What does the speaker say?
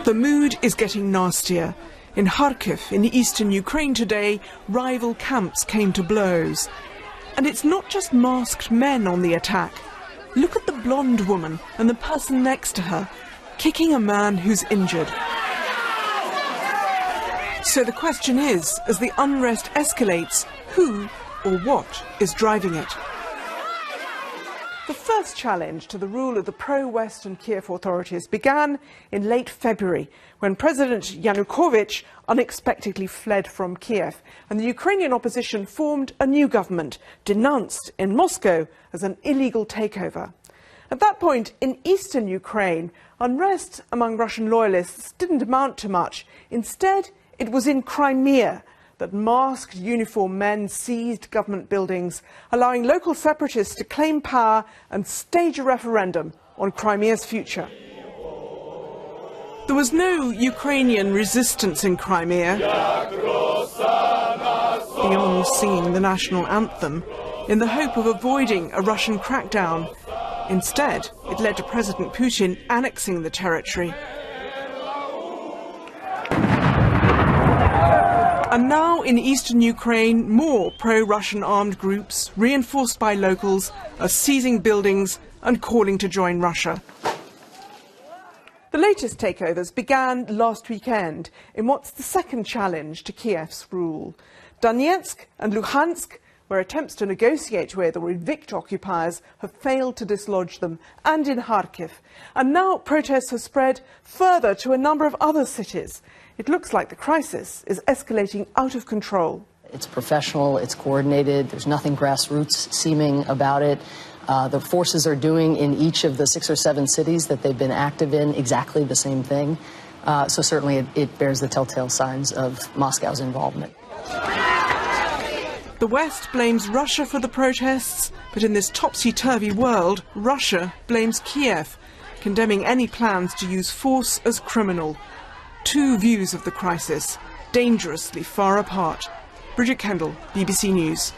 The mood is getting nastier. In Kharkiv, in eastern Ukraine today, rival camps came to blows. And it's not just masked men on the attack. Look at the blonde woman and the person next to her, kicking a man who's injured. So the question is, as the unrest escalates, who or what is driving it? The first challenge to the rule of the pro-Western Kiev authorities began in late February, when President Yanukovych unexpectedly fled from Kiev, and the Ukrainian opposition formed a new government, denounced in Moscow as an illegal takeover. At that point, in eastern Ukraine, unrest among Russian loyalists didn't amount to much. Instead, it was in Crimea that masked uniformed men seized government buildings, allowing local separatists to claim power and stage a referendum on Crimea's future. There was no Ukrainian resistance in Crimea, beyond singing the national anthem, in the hope of avoiding a Russian crackdown. Instead, it led to President Putin annexing the territory. And now in eastern Ukraine, more pro-Russian armed groups, reinforced by locals, are seizing buildings and calling to join Russia. The latest takeovers began last weekend in what's the second challenge to Kiev's rule. Donetsk and Luhansk, where attempts to negotiate with or evict occupiers have failed to dislodge them, and in Kharkiv. And now protests have spread further to a number of other cities. It looks like the crisis is escalating out of control. It's professional, it's coordinated, there's nothing grassroots seeming about it. The forces are doing in each of the 6 or 7 cities that they've been active in exactly the same thing. So certainly it bears the telltale signs of Moscow's involvement. The West blames Russia for the protests, but in this topsy-turvy world, Russia blames Kiev, condemning any plans to use force as criminal. Two views of the crisis, dangerously far apart. Bridget, Kendall, BBC News.